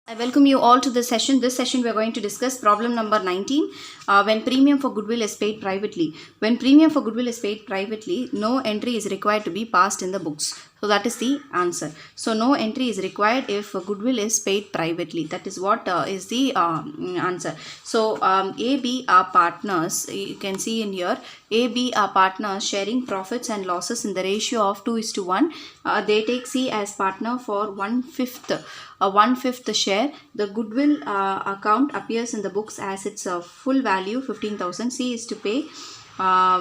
I welcome you all to this session. This session we are going to discuss problem number 19. When premium for goodwill is paid privately. When premium for goodwill is paid privately, no entry is required to be passed in the books. So that is the answer. So no entry is required if goodwill is paid privately. That is what is the answer. So A, B are partners. You can see in here A, B are partners sharing profits and losses in the ratio of 2:1. They take C as partner for 1/5 share. The goodwill account appears in the books as its full value 15,000. C is to pay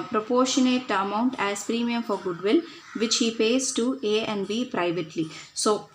proportionate amount as premium for goodwill, which he pays to A and B privately. So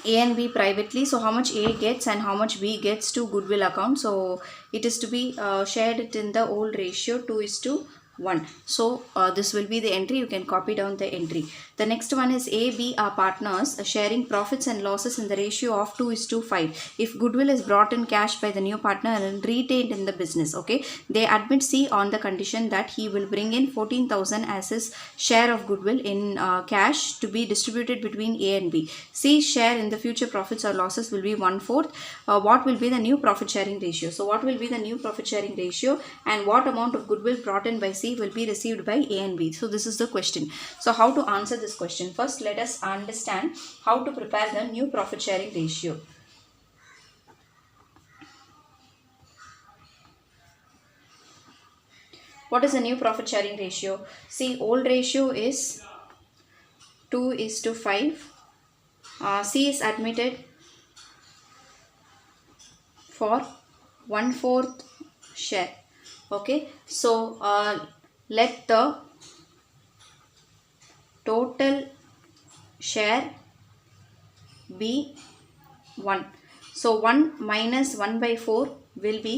A and B privately, so how much A gets and how much B gets to goodwill account. So it is to be shared in the old ratio 2:1. So this will be the entry. You can copy down the entry. The next one is A, B are partners sharing profits and losses in the ratio of 2:5. If goodwill is brought in cash by the new partner and retained in the business, okay, they admit C on the condition that he will bring in 14,000 as his share of goodwill in cash to be distributed between A and B. C's share in the future profits or losses will be 1/4. What will be the new profit sharing ratio? So what will be the new profit sharing ratio and what amount of goodwill brought in by C will be received by A and B? So this is the question. So how to answer this question? First, let us understand how to prepare the new profit sharing ratio. What is the new profit sharing ratio? See, old ratio is 2:5. C is admitted for 1/4 share. Okay, so let the total share be 1. So 1 minus 1/4 will be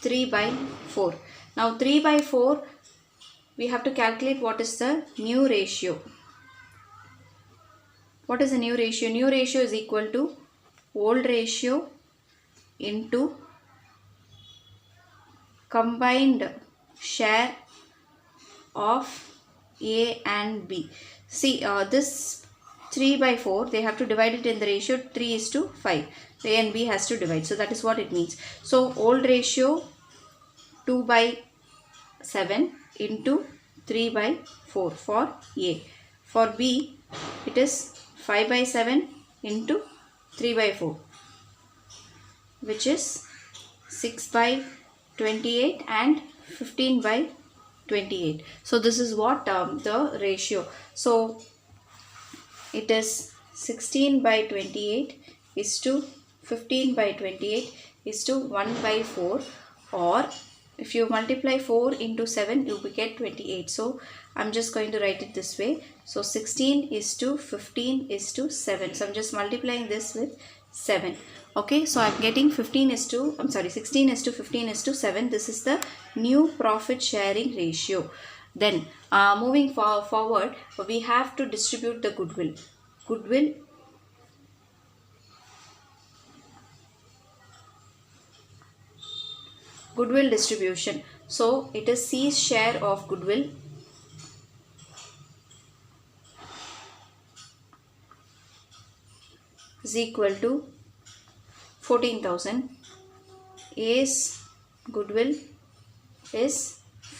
3/4. Now 3/4, we have to calculate what is the new ratio. What is the new ratio? New ratio is equal to old ratio into combined share of A and B. See, this 3/4, they have to divide it in the ratio 3:5. A and B has to divide. So that is what it means. So old ratio 2/7 into 3/4 for A. For B, it is 5/7 into 3/4, which is 6/28 and 15/28. So this is what the ratio. So it is 16/28 is to 15/28 is to 1/4, or if you multiply 4 into 7, you will get 28. So I'm just going to write it this way. So 16 is to 15 is to 7. So I'm just multiplying this with 7. Okay, so I'm getting 16 is to 15 is to 7. This is the new profit sharing ratio. Then moving forward, we have to distribute the goodwill. Goodwill distribution. So it is C's share of goodwill is equal to 14,000. A's goodwill is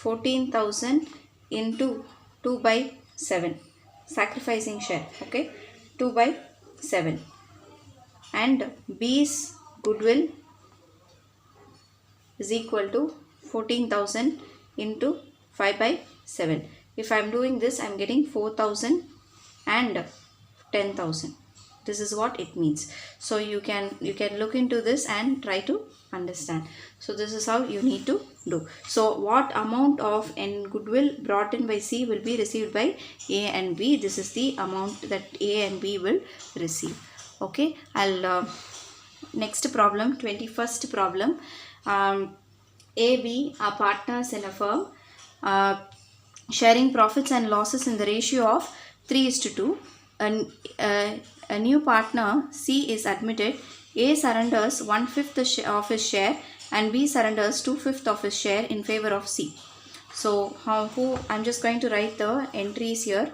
14,000 into 2/7, sacrificing share. Okay, 2/7. And B's goodwill is equal to 14,000 into 5/7. If I am doing this, I am getting 4,000 and 10,000. This is what it means. So you can look into this and try to understand. So this is how you need to do. So what amount of goodwill brought in by C will be received by A and B? This is the amount that A and B will receive. Okay, I'll next problem, 21st problem. A, B are partners in a firm sharing profits and losses in the ratio of 3:2. A new partner C is admitted. A surrenders 1/5 of his share and B surrenders 2/5 of his share in favor of C. So I'm just going to write the entries here.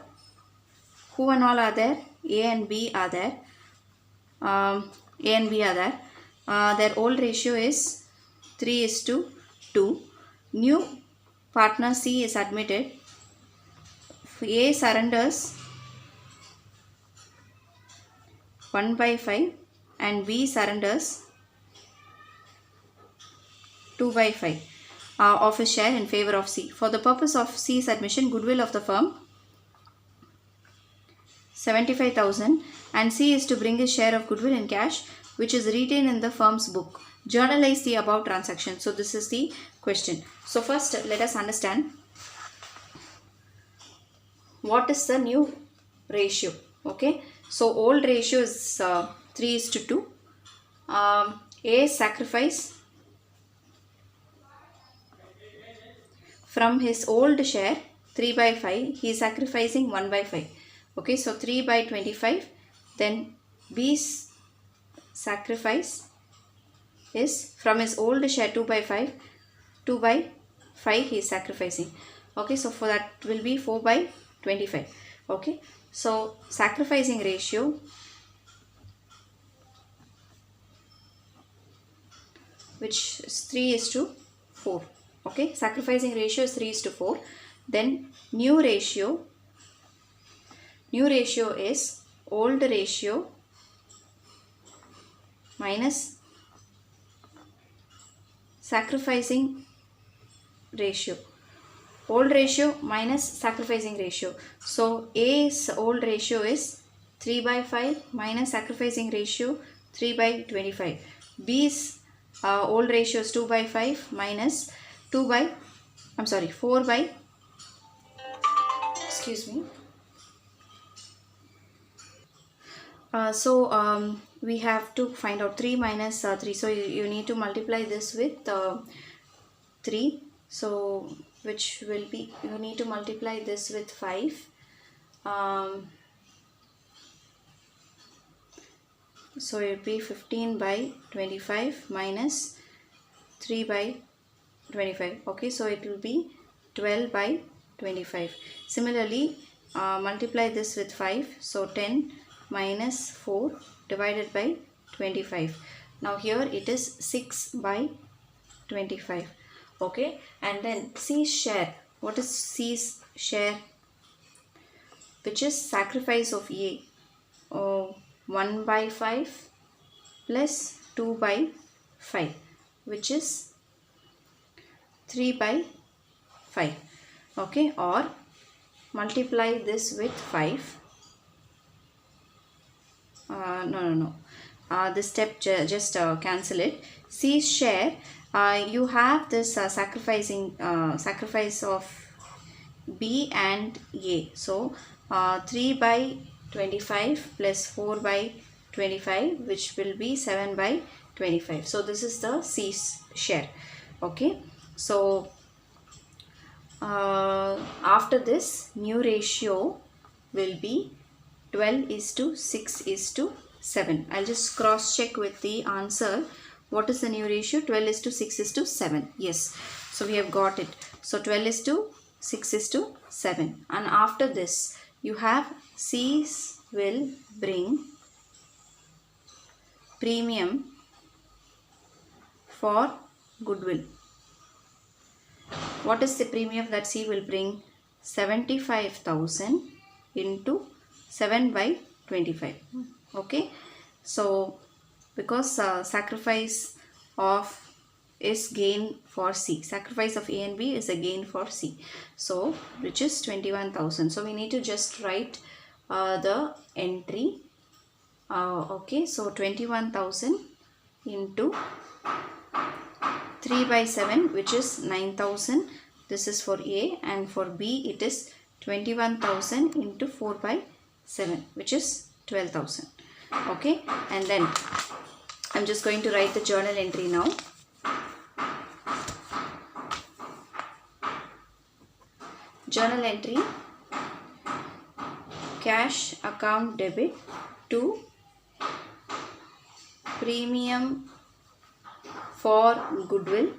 Who and all are there? A and B are there. A and B are there. Their old ratio is 3:2. New partner C is admitted. A surrenders 1/5 and B surrenders 2/5 of his share in favor of C. For the purpose of C's admission, goodwill of the firm 75,000 and C is to bring his share of goodwill in cash which is retained in the firm's book. Journalize the above transaction. So this is the question. So first let us understand what is the new ratio. Okay, so old ratio is 3:2. A sacrifice from his old share 3/5, he is sacrificing 1/5. Okay, so 3/25. Then B's sacrifice is from his old share 2/5. 2/5 he is sacrificing. Okay, so for that will be 4/25. Okay, so sacrificing ratio which is 3:4. Okay, sacrificing ratio is 3:4. Then new ratio is old ratio minus sacrificing ratio. Old ratio minus sacrificing ratio. So A's old ratio is 3/5 minus sacrificing ratio 3/25. B's old ratio is 2/5 minus 4 by, excuse me. We have to find out 3 minus 3. So you need to multiply this with 3. So which will be, you need to multiply this with 5. So it will be 15/25 minus 3/25. Okay, so it will be 12/25. Similarly, multiply this with 5. So 10 minus 4 divided by 25. Now here it is 6/25. Okay, and then C's share. What is C's share? Which is sacrifice of A. 1/5 plus 2/5, which is 3/5. Okay, or multiply this with 5. This step just cancel it. C's share, you have this sacrifice of B and A. So 3/25 plus 4/25, which will be 7/25. So this is the C's share. Okay, so after this, new ratio will be 12:6:7. I'll just cross check with the answer. What is the new ratio? 12:6:7. Yes, so we have got it. So 12:6:7. And after this, you have C's will bring premium for goodwill. What is the premium that C will bring? 75,000 into 7/25. Okay, so because sacrifice of is gain for C, sacrifice of A and B is a gain for C, so which is 21,000. So we need to just write the entry. Okay, so 21,000 into 3/7, which is 9,000. This is for A, and for B it is 21,000 into 4/7, which is 12,000. Okay, and then I'm just going to write the journal entry now. Journal entry: cash account debit to premium for goodwill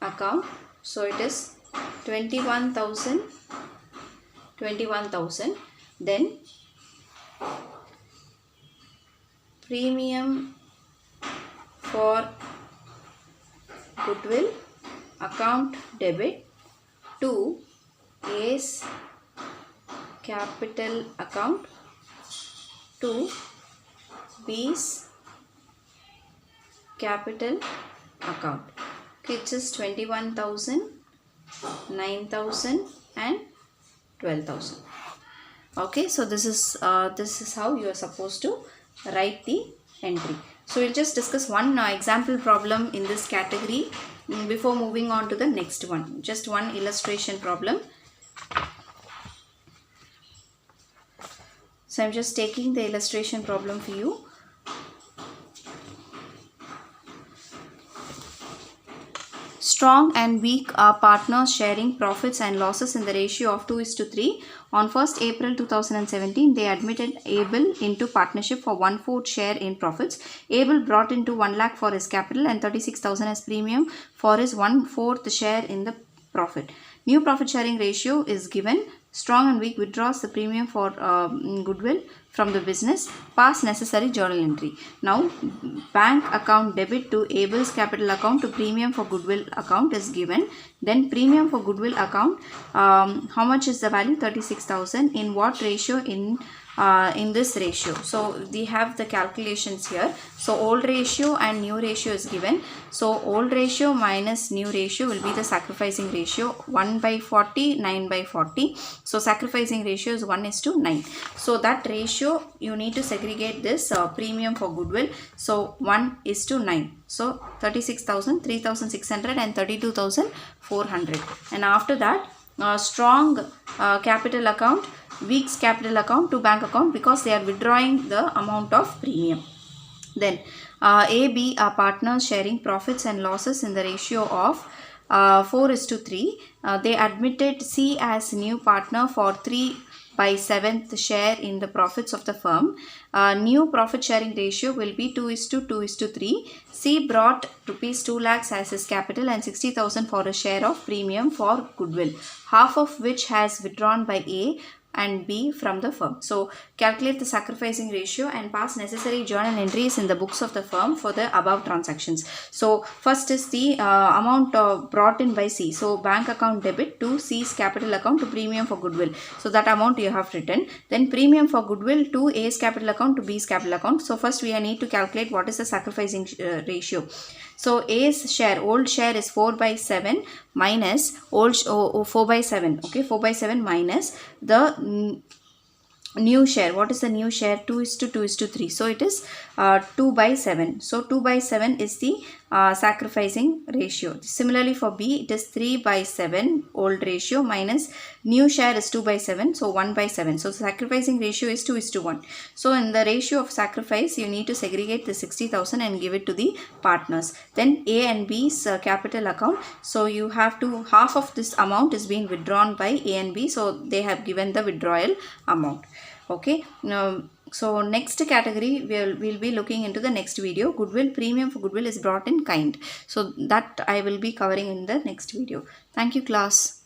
account. So it is 21,000. Then premium for goodwill account debit to A's capital account to B's capital account. Okay, it is 21,000, 9,000 and 12,000. Okay, so this is how you are supposed to write the entry. So we'll just discuss one example problem in this category before moving on to the next one. Just one illustration problem. So I'm just taking the illustration problem for you. Strong and weak are partners sharing profits and losses in the ratio of 2:3. On 1st April 2017, they admitted Abel into partnership for 1/4 share in profits. Abel brought into 1 lakh for his capital and 36,000 as premium for his 1/4 share in the profit. New profit sharing ratio is given. Strong and weak withdraws the premium for goodwill from the business. Pass necessary journal entry. Now, bank account debit to Abel's capital account to premium for goodwill account is given. Then premium for goodwill account, how much is the value? 36,000. In what ratio? In this ratio. So we have the calculations here. So old ratio and new ratio is given. So old ratio minus new ratio will be the sacrificing ratio. 1/40, 9/40. So sacrificing ratio is 1:9. So that ratio you need to segregate this premium for goodwill. So 1:9. So 36,000, 3,600 and 32,400. And after that, strong capital account, weak's capital account to bank account because they are withdrawing the amount of premium. Then A, B are partners sharing profits and losses in the ratio of 4:3. They admitted C as new partner for 3/7 share in the profits of the firm. New profit sharing ratio will be 2:3. C brought rupees 2 lakhs as his capital and 60,000 for a share of premium for goodwill, half of which has withdrawn by A and B from the firm. So calculate the sacrificing ratio and pass necessary journal entries in the books of the firm for the above transactions. So first is the amount brought in by C. So bank account debit to C's capital account to premium for goodwill. So that amount you have written. Then premium for goodwill to A's capital account to B's capital account. So first we need to calculate what is the sacrificing ratio. So A's share, old share is 4/7 minus old 4/7. Okay, 4/7 minus the new share. What is the new share? 2:3. So it is 2/7. So 2/7 is the sacrificing ratio. Similarly for B, it is 3/7 old ratio minus new share is 2/7. So 1/7. So sacrificing ratio is 2:1. So in the ratio of sacrifice, you need to segregate the 60,000 and give it to the partners. Then A and B's capital account. So you have to, half of this amount is being withdrawn by A and B. So they have given the withdrawal amount. Okay. Now, so next category we'll be looking into the next video. Goodwill, premium for goodwill is brought in kind. So that I will be covering in the next video. Thank you, class.